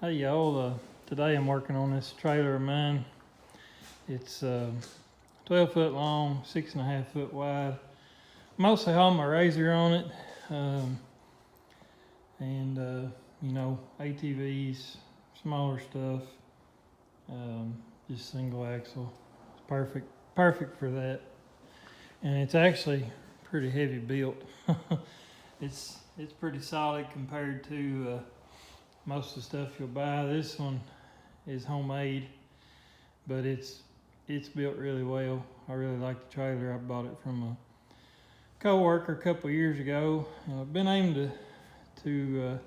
Hey y'all, today I'm working on this trailer of mine. It's 12 foot long, 6.5 foot wide. Mostly haul my razor on it, and you know, ATVs, smaller stuff, just single axle. It's perfect for that. And it's actually pretty heavy built. It's pretty solid compared to most of the stuff you'll buy. This one is homemade, but it's built really well. I really like the trailer. I bought it from a co-worker a couple years ago. I've been aiming to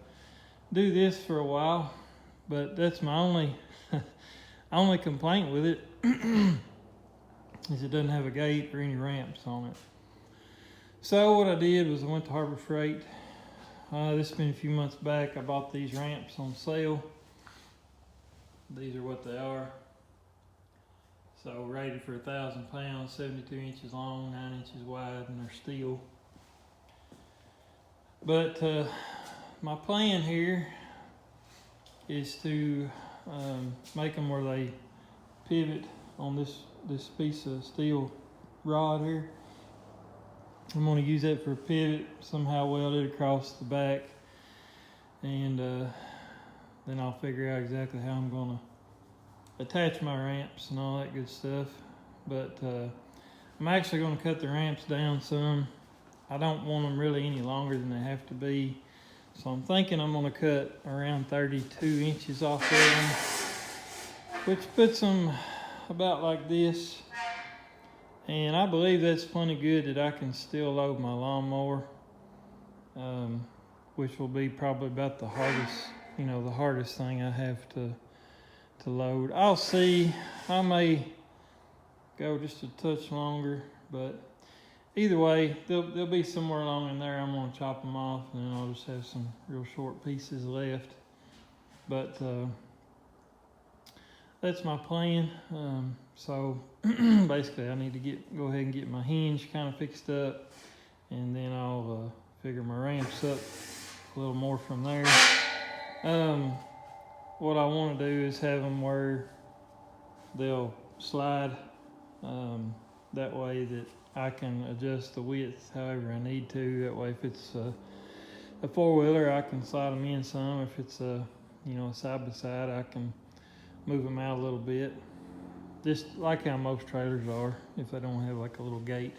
do this for a while, but that's my only complaint with it is it doesn't have a gate or any ramps on it. So what I did was I went to Harbor Freight. This has been a few months back. I bought these ramps on sale. These are what they are. So rated for 1,000 pounds, 72 inches long, 9 inches wide, and they're steel. But my plan here is to make them where they pivot on this piece of steel rod here. I'm going to use that for a pivot, somehow weld it across the back, and then I'll figure out exactly how I'm going to attach my ramps and all that good stuff. But I'm actually going to cut the ramps down some. I don't want them really any longer than they have to be, so I'm thinking I'm going to cut around 32 inches off of them, which puts them about like this. And I believe that's plenty good that I can still load my lawnmower, which will be probably about the hardest thing I have to load. I'll see. I may go just a touch longer, but either way, they'll be somewhere along in there. I'm gonna chop them off, and then I'll just have some real short pieces left. But that's my plan. So basically I need to go ahead and get my hinge kind of fixed up, and then I'll figure my ramps up a little more from there. What I want to do is have them where they'll slide, that way that I can adjust the width however I need to. That way if it's a four-wheeler, I can slide them in some. If it's a side-by-side, I can move them out a little bit, just like how most trailers are if they don't have like a little gate.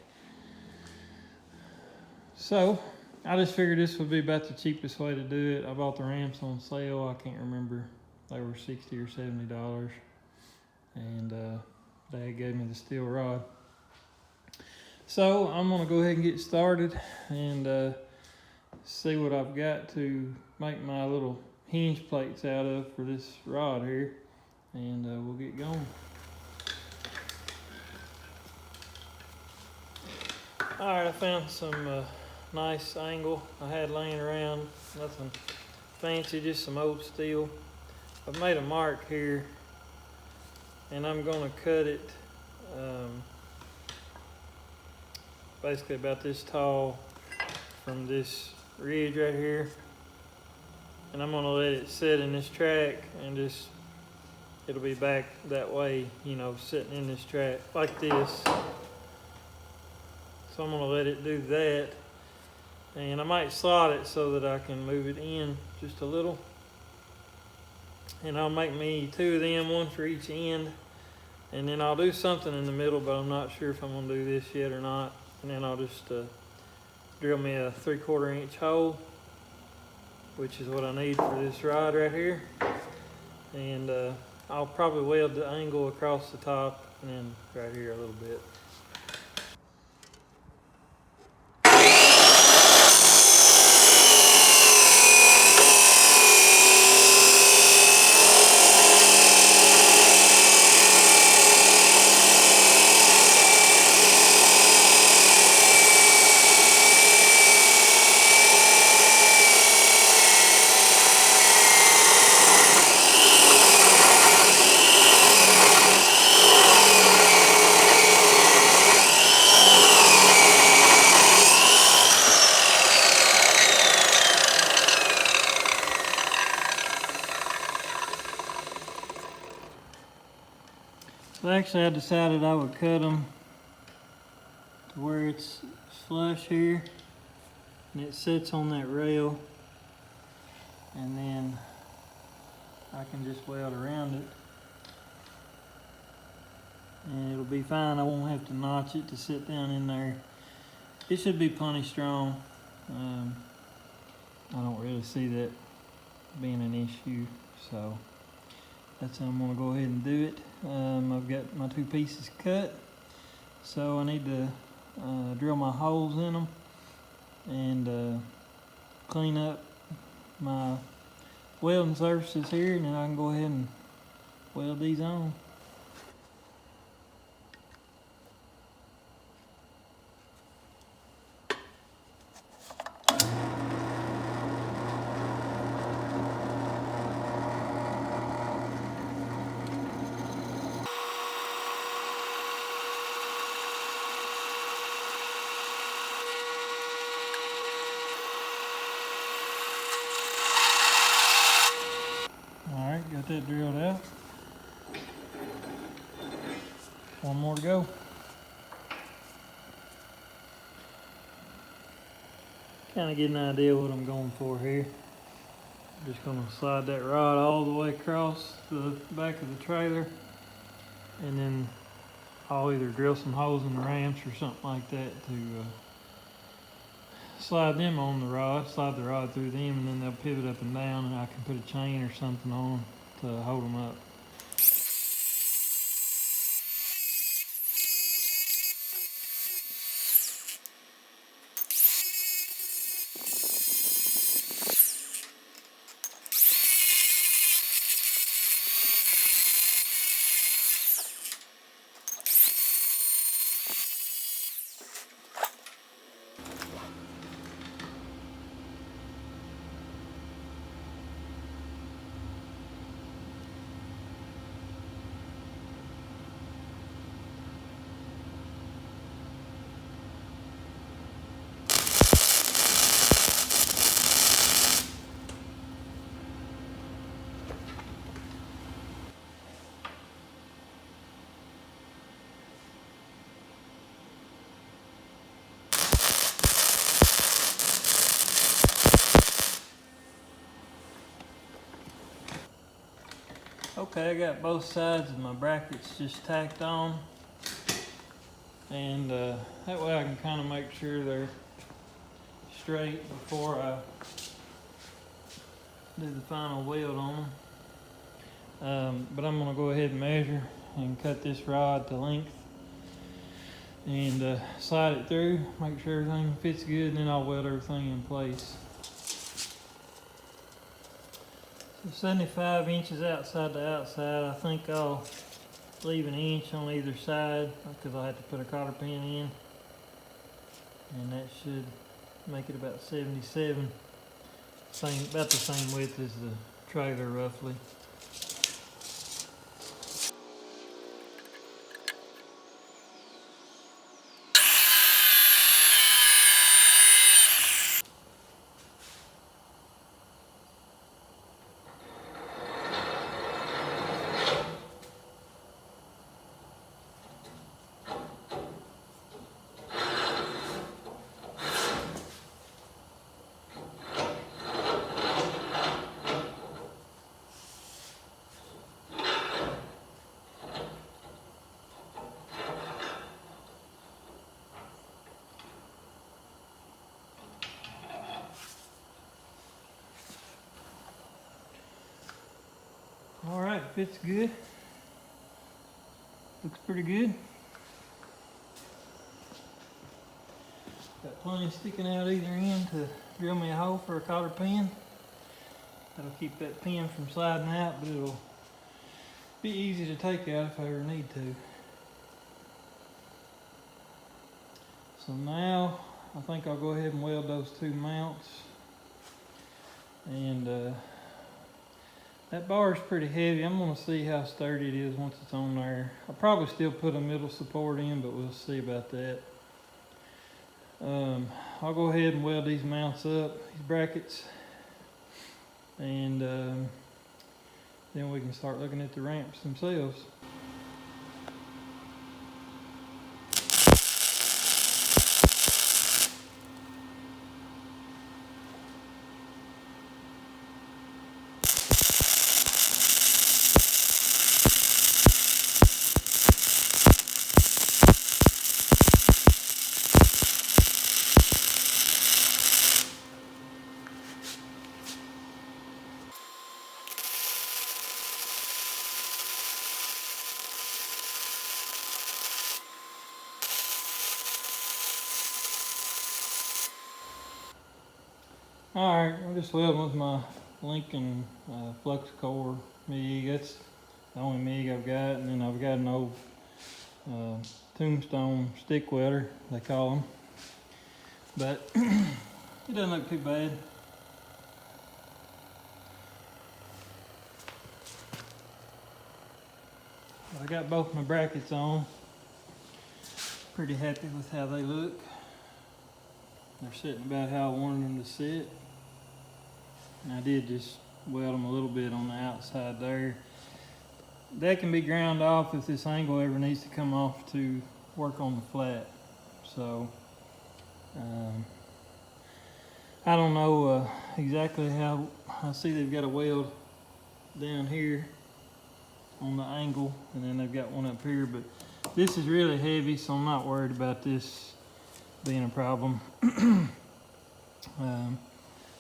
So I just figured this would be about the cheapest way to do it. I bought the ramps on sale. I can't remember, they were $60 or $70, and Dad gave me the steel rod. So I'm gonna go ahead and get started and see what I've got to make my little hinge plates out of for this rod here, and we'll get going. Alright, I found some nice angle I had laying around, nothing fancy, just some old steel. I've made a mark here, and I'm going to cut it basically about this tall from this ridge right here, and I'm going to let it sit in this track, and just it'll be back that way, sitting in this track like this. So I'm going to let it do that, and I might slot it so that I can move it in just a little. And I'll make me two of them, one for each end, and then I'll do something in the middle, but I'm not sure if I'm going to do this yet or not. And then I'll just drill me a 3/4 inch hole, which is what I need for this rod right here. And I'll probably weld the angle across the top and then right here a little bit. Actually, I decided I would cut them to where it's flush here and it sits on that rail, and then I can just weld around it and it'll be fine. I won't have to notch it to sit down in there. It should be plenty strong. I don't really see that being an issue, so that's how I'm gonna go ahead and do it. I've got my 2 pieces cut, so I need to drill my holes in them and clean up my welding surfaces here, and then I can go ahead and weld these on. Alright, got that drilled out. One more to go. Kind of get an idea what I'm going for here. I'm just going to slide that rod all the way across the back of the trailer, and then I'll either drill some holes in the ramps or something like that to slide them on the rod, slide the rod through them, and then they'll pivot up and down, and I can put a chain or something on them to hold them up. Okay, I got both sides of my brackets just tacked on, and that way I can kind of make sure they're straight before I do the final weld on them. But I'm going to go ahead and measure and cut this rod to length and slide it through, make sure everything fits good, and then I'll weld everything in place. 75 inches outside to outside. I think I'll leave an inch on either side because I have to put a cotter pin in, and that should make it about 77. About the same width as the trailer roughly. Alright, fits good. Looks pretty good. Got plenty sticking out either end to drill me a hole for a cotter pin. That'll keep that pin from sliding out, but it'll be easy to take out if I ever need to. So now I think I'll go ahead and weld those 2 mounts. And that bar is pretty heavy. I'm going to see how sturdy it is once it's on there. I'll probably still put a middle support in, but we'll see about that. I'll go ahead and weld these mounts up, these brackets, and then we can start looking at the ramps themselves. Alright, I'm just welding with my Lincoln flux core MIG. That's the only MIG I've got, and then I've got an old tombstone stick welder, they call them. But it doesn't look too bad. I got both my brackets on. Pretty happy with how they look. They're sitting about how I wanted them to sit. And I did just weld them a little bit on the outside there. That can be ground off if this angle ever needs to come off to work on the flat. So I don't know exactly how. I see they've got a weld down here on the angle, and then they've got one up here, but this is really heavy, so I'm not worried about this being a problem.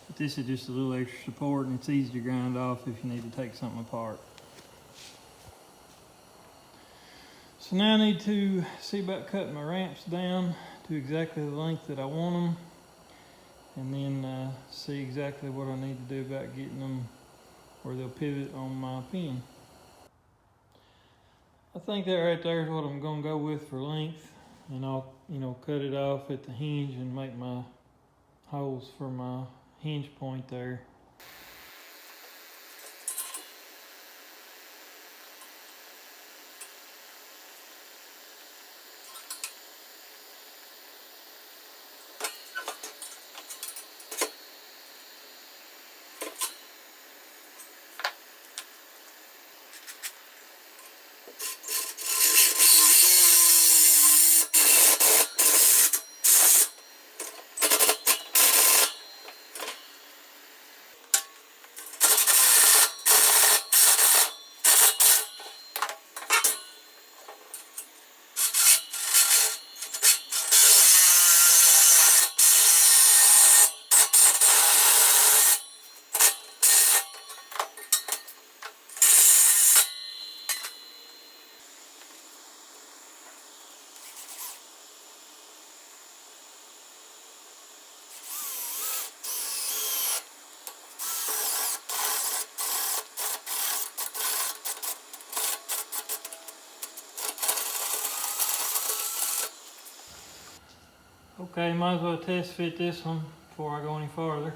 But this is just a little extra support, and it's easy to grind off if you need to take something apart. So now I need to see about cutting my ramps down to exactly the length that I want them, and then see exactly what I need to do about getting them where they'll pivot on my pin. I think that right there is what I'm going to go with for length, and I'll cut it off at the hinge and make my holes for my hinge point there. Okay, might as well test fit this one before I go any farther.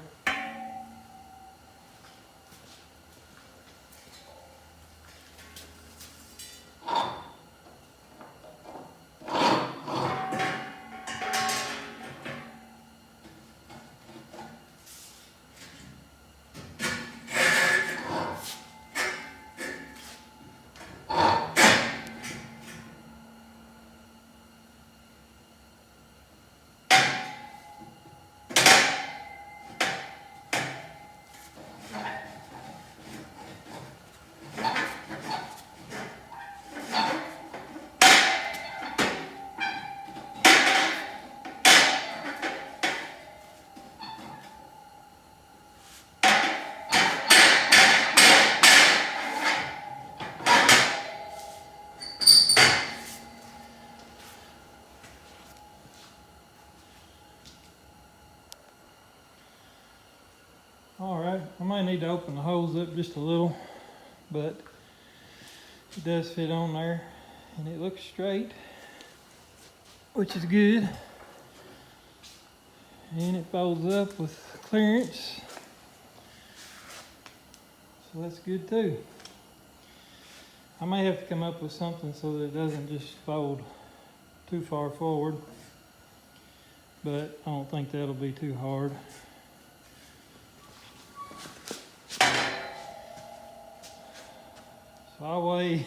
Alright, I might need to open the holes up just a little, but it does fit on there and it looks straight, which is good. And it folds up with clearance, so that's good too. I may have to come up with something so that it doesn't just fold too far forward, but I don't think that'll be too hard. So I weigh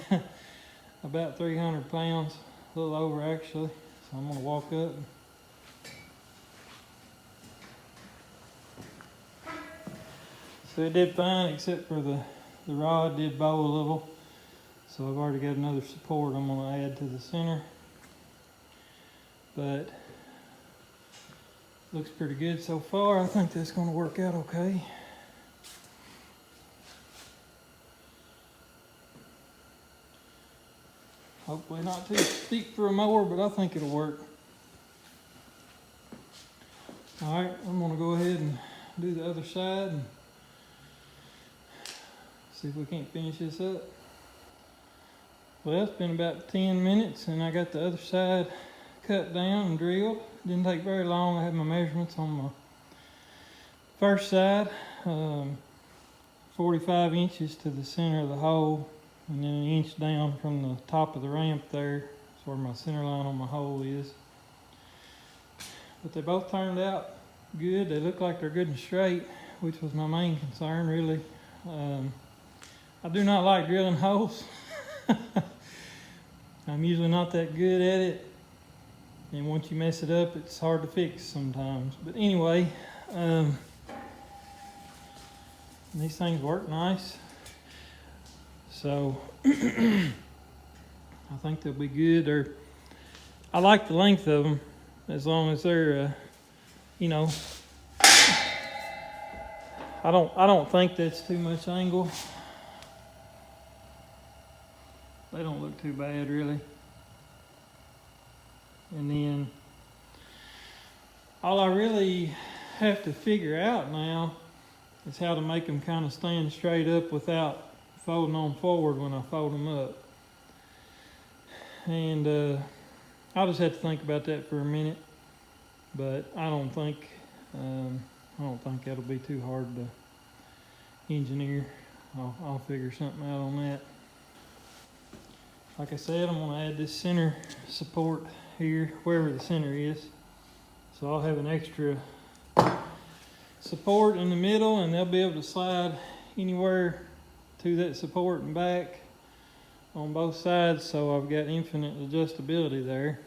about 300 pounds, a little over actually, so I'm gonna walk up. So it did fine, except for the rod did bow a little. So I've already got another support I'm gonna add to the center. But looks pretty good so far. I think that's gonna work out okay. Hopefully not too steep for a mower, but I think it'll work. All right, I'm gonna go ahead and do the other side and see if we can't finish this up. Well, it's been about 10 minutes and I got the other side cut down and drilled. Didn't take very long. I had my measurements on my first side, 45 inches to the center of the hole, and then an inch down from the top of the ramp there. That's where my center line on my hole is. But they both turned out good. They look like they're good and straight, which was my main concern, really. I do not like drilling holes. I'm usually not that good at it, and once you mess it up, it's hard to fix sometimes. But anyway, these things work nice, so I think they'll be good. I like the length of them, as long as they're, you know, I don't think that's too much angle. They don't look too bad, really. And then all I really have to figure out now is how to make them kind of stand straight up without folding on forward when I fold them up. And I'll just have to think about that for a minute. But I don't think that'll be too hard to engineer. I'll figure something out on that. Like I said, I'm going to add this center support here, wherever the center is. So I'll have an extra support in the middle, and they'll be able to slide anywhere to that support and back on both sides. So I've got infinite adjustability there.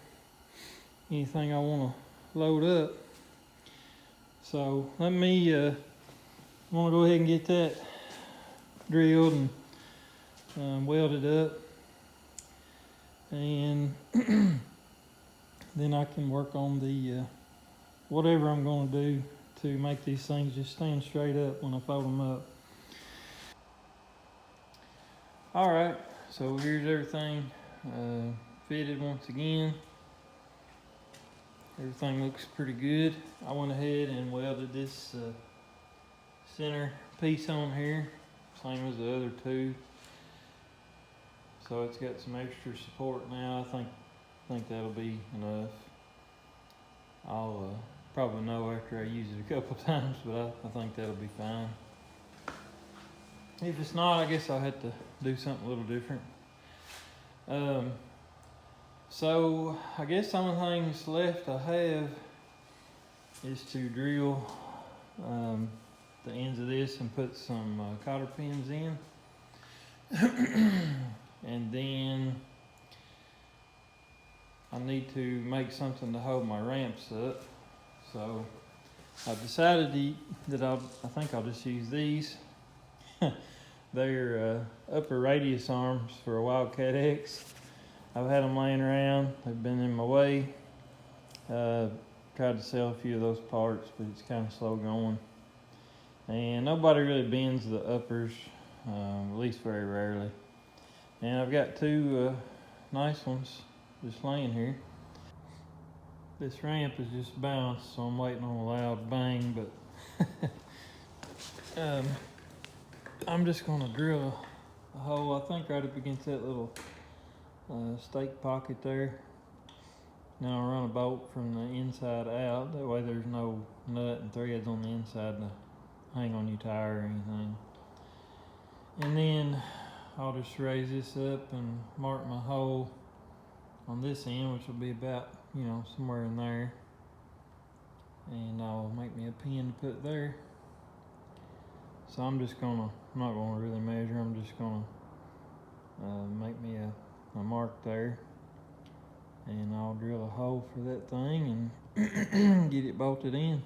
Anything I want to load up. So I'm going to go ahead and get that drilled and welded up. And then I can work on the whatever I'm going to do to make these things just stand straight up when I fold them up. Alright, so here's everything fitted once again. Everything looks pretty good. I went ahead and welded this center piece on here, same as the other two. So it's got some extra support now. I think that'll be enough. I'll probably know after I use it a couple times, but I think that'll be fine. If it's not, I guess I'll have to do something a little different. So I guess the only things left I have is to drill the ends of this and put some cotter pins in. And then I need to make something to hold my ramps up. So I've decided that I think I'll just use these. They're upper radius arms for a Wildcat X. I've had them laying around. They've been in my way. Tried to sell a few of those parts, but it's kind of slow going. And nobody really bends the uppers, at least very rarely. And I've got two nice ones just laying here. This ramp is just bounced, so I'm waiting on a loud bang, but I'm just gonna drill a hole, I think right up against that little stake pocket there. Now I'll run a bolt from the inside out, that way there's no nut and threads on the inside to hang on your tire or anything. And then I'll just raise this up and mark my hole on this end, which will be about, somewhere in there. And I'll make me a pin to put there. So I'm not gonna really measure, I'm just gonna make me a mark there. And I'll drill a hole for that thing and get it bolted in.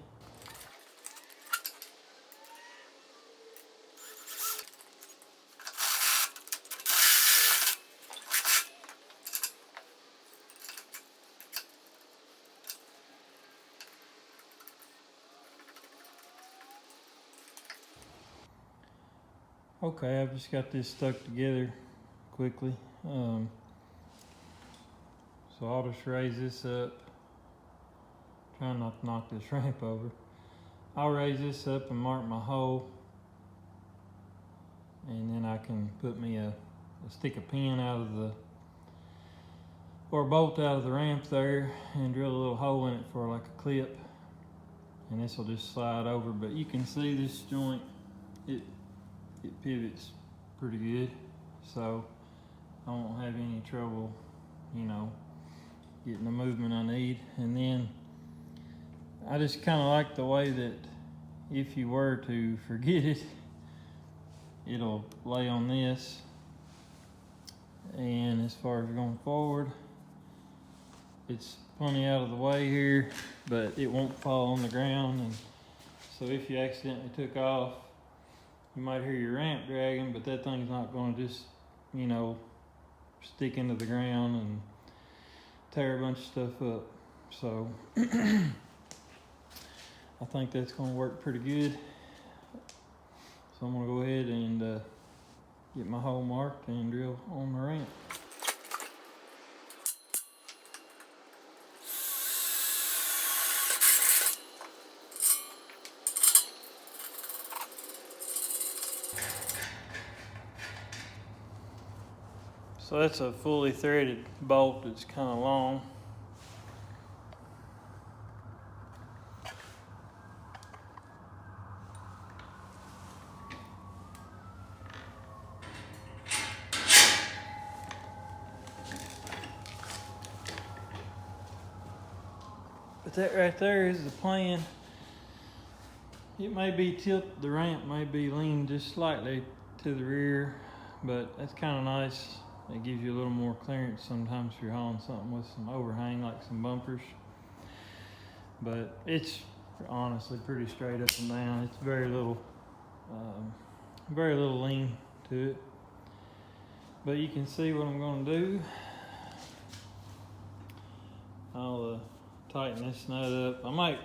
Okay, I've just got this stuck together quickly. So I'll just raise this up. Try not to knock this ramp over. I'll raise this up and mark my hole, and then I can put me stick a pin out of the, or a bolt out of the ramp there, and drill a little hole in it for like a clip, and this will just slide over. But you can see this joint, it pivots pretty good, so I won't have any trouble, you know, getting the movement I need. And then I just kind of like the way that if you were to forget it, it'll lay on this. And as far as going forward, it's plenty out of the way here, but it won't fall on the ground. And so if you accidentally took off, you might hear your ramp dragging, but that thing's not going to just, you know, stick into the ground and tear a bunch of stuff up. So I think that's going to work pretty good. So I'm going to go ahead and get my hole marked and drill on the ramp. So that's a fully threaded bolt that's kind of long. But that right there is the plan. It may be the ramp may be leaned just slightly to the rear, but that's kind of nice. It gives you a little more clearance sometimes if you're hauling something with some overhang, like some bumpers. But it's honestly pretty straight up and down. It's very little lean to it. But you can see what I'm going to do. I'll tighten this nut up. I might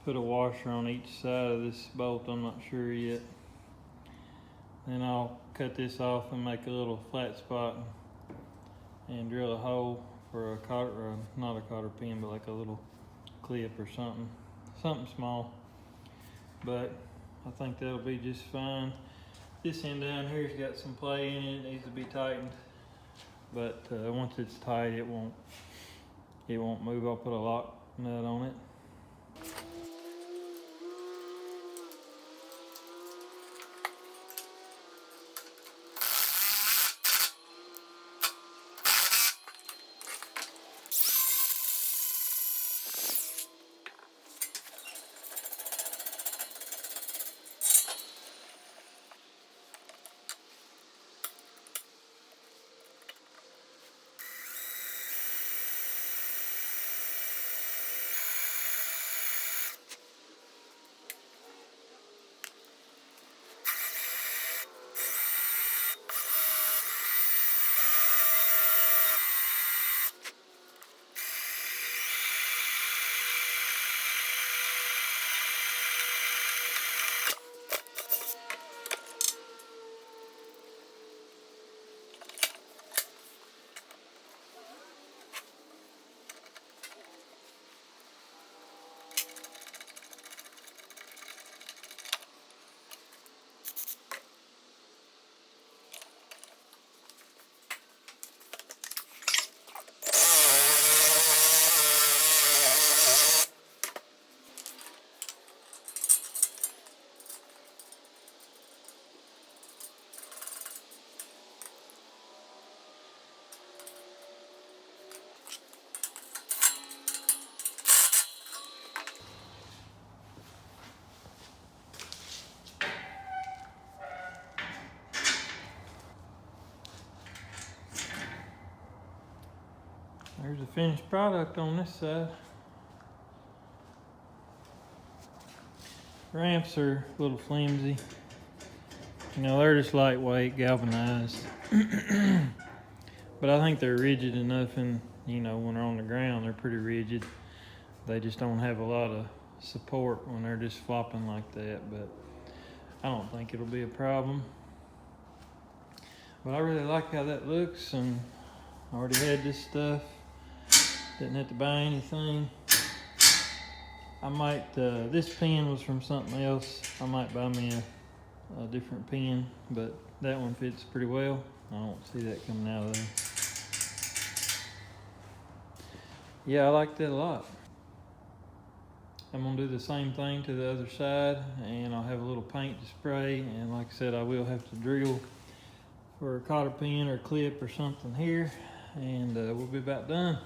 put a washer on each side of this bolt, I'm not sure yet. Then I'll cut this off and make a little flat spot and drill a hole for a cotter, or not a cotter pin, but like a little clip or something small. But I think that'll be just fine. This end down here's got some play in it. It needs to be tightened, but once it's tight, it won't move. I'll put a lock nut on it. There's the finished product on this side. Ramps are a little flimsy. You know, they're just lightweight, galvanized. But I think they're rigid enough, and you know, when they're on the ground, they're pretty rigid. They just don't have a lot of support when they're just flopping like that, but I don't think it'll be a problem. But I really like how that looks, and I already had this stuff. Didn't have to buy anything. I might, this pen was from something else. I might buy me a different pen, but that one fits pretty well. I don't see that coming out of there. Yeah, I like that a lot. I'm gonna do the same thing to the other side, and I'll have a little paint to spray, and like I said, I will have to drill for a cotter pin or clip or something here, and we'll be about done.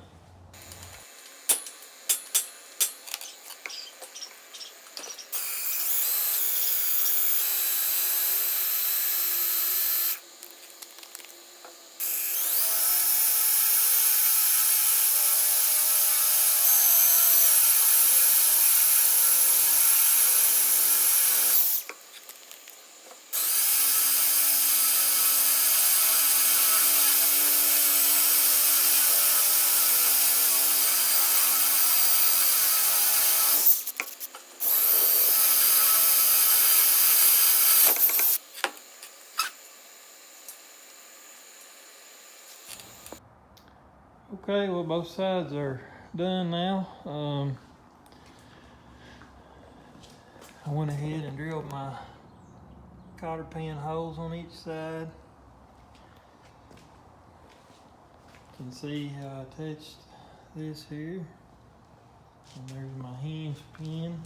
Okay, well, both sides are done now. I went ahead and drilled my cotter pin holes on each side. You can see how I attached this here. And there's my hinge pin.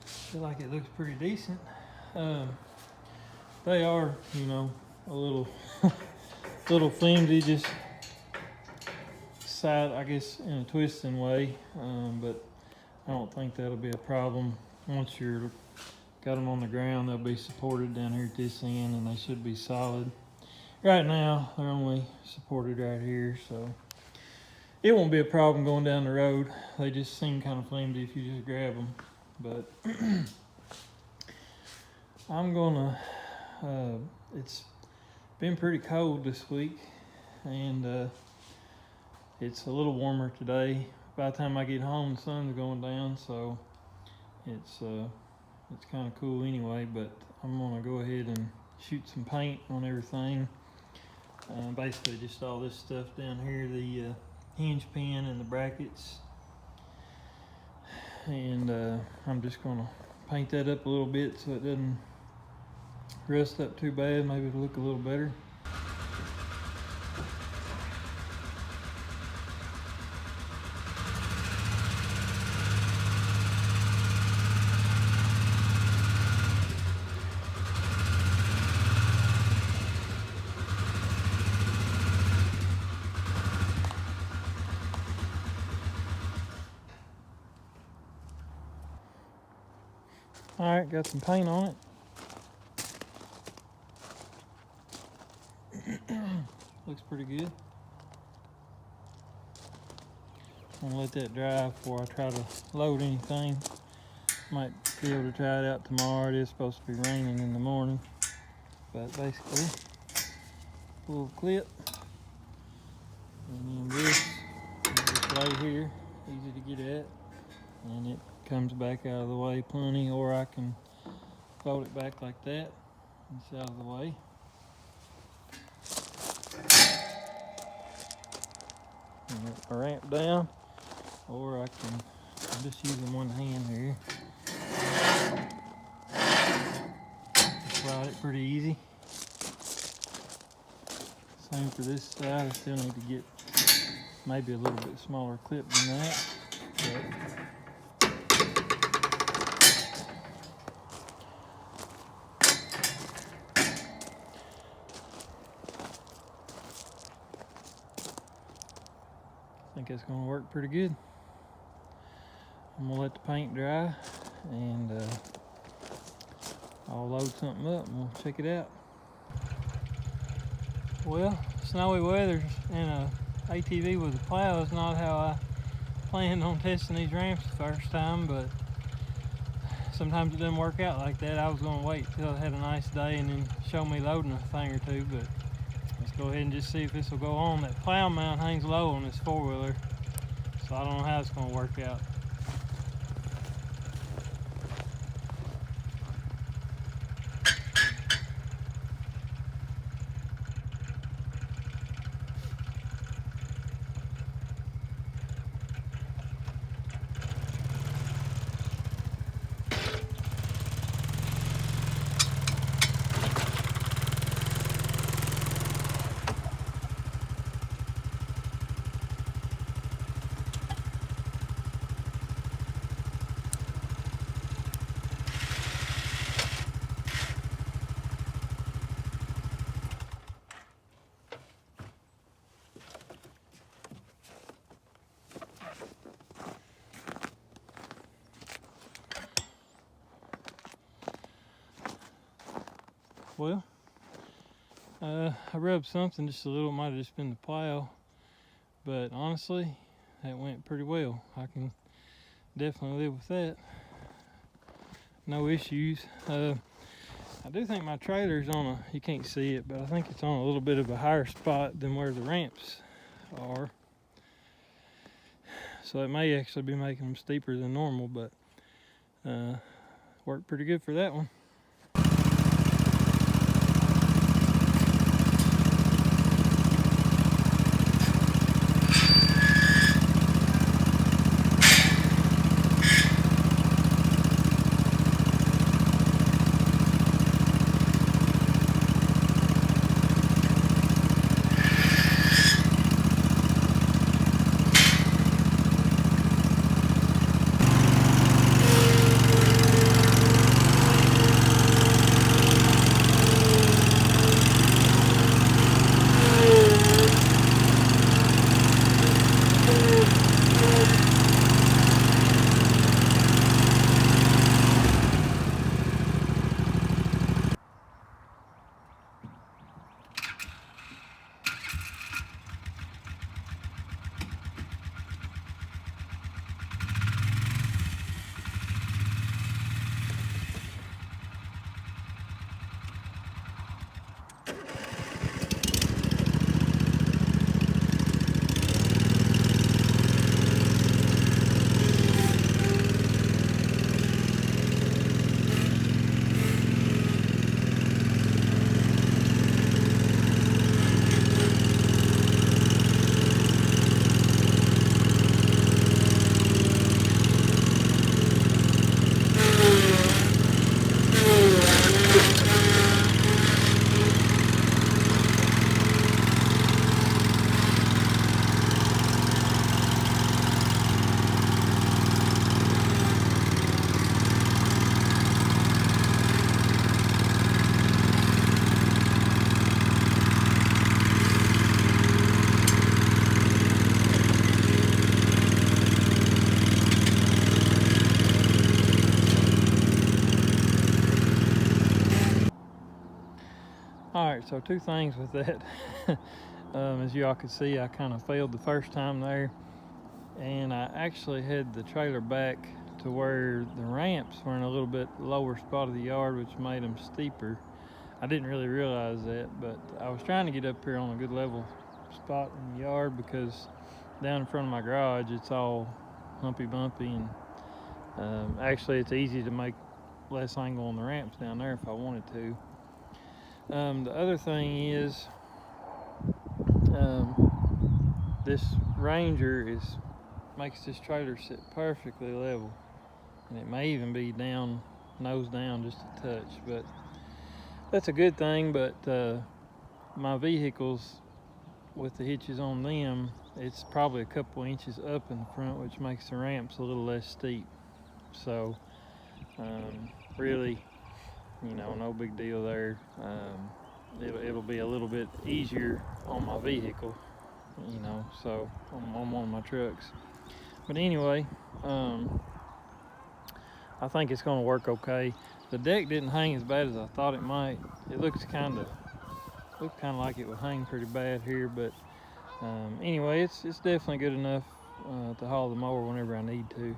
Feel like it looks pretty decent. They are, you know, a little little flimsy, just side, I guess, in a twisting way, but I don't think that'll be a problem. Once you're got them on the ground, they'll be supported down here at this end, and they should be solid. Right now, they're only supported right here, so it won't be a problem going down the road. They just seem kind of flimsy if you just grab them, but I'm gonna, it's been pretty cold this week, and it's a little warmer today. By the time I get home, the sun's going down, so it's kind of cool anyway. But I'm gonna go ahead and shoot some paint on everything. Basically just all this stuff down here, the hinge pin and the brackets, and I'm just gonna paint that up a little bit so it doesn't rust up too bad. Maybe it'll look a little better. All right, got some paint on it. Looks pretty good. I'm gonna let that dry before I try to load anything. Might be able to try it out tomorrow. It is supposed to be raining in the morning. But basically, pull the clip. And then this right here, easy to get at. And it comes back out of the way plenty, or I can fold it back like that. It's out of the way. And I ramp down, or I'm just using one hand here. Slide it pretty easy. Same for this side. I still need to get maybe a little bit smaller clip than that. I think it's going to work pretty good. I'm going to let the paint dry, and I'll load something up and we'll check it out. Well, snowy weather and a ATV with a plow is not how I planned on testing these ramps the first time, but sometimes it doesn't work out like that. I was going to wait till I had a nice day and then show me loading a thing or two, but let's go ahead and just see if this will go on. That plow mount hangs low on this four-wheeler, so I don't know how it's going to work out. Well, I rubbed something just a little, might have just been the plow, but honestly, that went pretty well. I can definitely live with that. No issues. I do think my trailer's on a, you can't see it, but I think it's on a little bit of a higher spot than where the ramps are. So it may actually be making them steeper than normal, but worked pretty good for that one. Alright, so two things with that. As y'all could see, I kind of failed the first time there, and I actually had the trailer back to where the ramps were in a little bit lower spot of the yard, which made them steeper. I didn't really realize that, but I was trying to get up here on a good level spot in the yard, because down in front of my garage it's all humpy bumpy, and actually it's easy to make less angle on the ramps down there if I wanted to. The other thing is, this Ranger makes this trailer sit perfectly level, and it may even be down, nose down just a touch, but that's a good thing. But my vehicles, with the hitches on them, it's probably a couple inches up in the front, which makes the ramps a little less steep. So really, you know, no big deal there. It'll be a little bit easier on my vehicle, you know, so on one of my trucks. But anyway, I think it's going to work okay. The deck didn't hang as bad as I thought it might. It looked kind of like it would hang pretty bad here, but anyway, it's definitely good enough to haul the mower whenever I need to.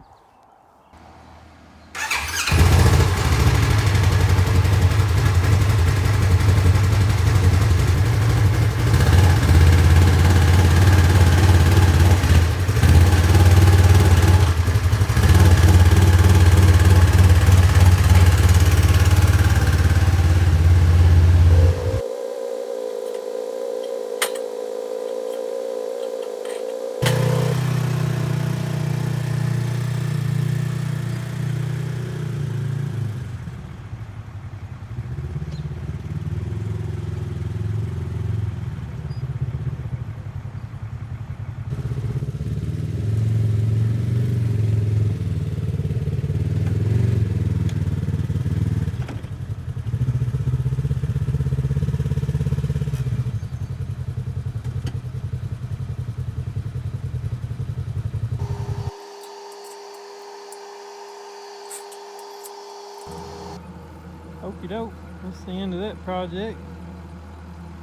Okie doke. that's the end of that project.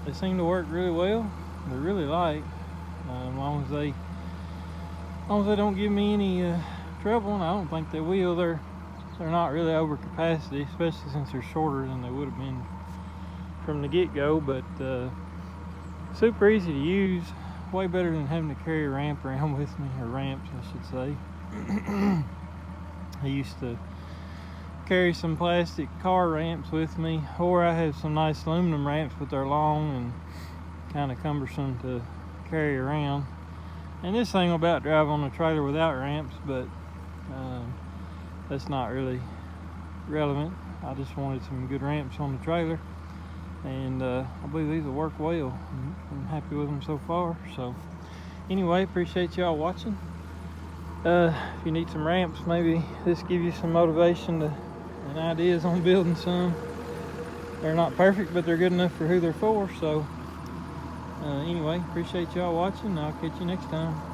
They seem to work really well. They're really light. As long as they don't give me any trouble, and I don't think they will. They're not really over capacity, especially since they're shorter than they would have been from the get-go. But super easy to use. Way better than having to carry a ramp around with me, or ramps, I should say. I used to carry some plastic car ramps with me, or I have some nice aluminum ramps, but they're long and kind of cumbersome to carry around. And this thing will about drive on a trailer without ramps, but that's not really relevant. I just wanted some good ramps on the trailer, and I believe these will work well. I'm happy with them so far. So anyway, appreciate y'all watching. If you need some ramps, maybe this gives you some motivation and ideas on building some. They're not perfect, but they're good enough for who they're for. So anyway, appreciate y'all watching. I'll catch you next time.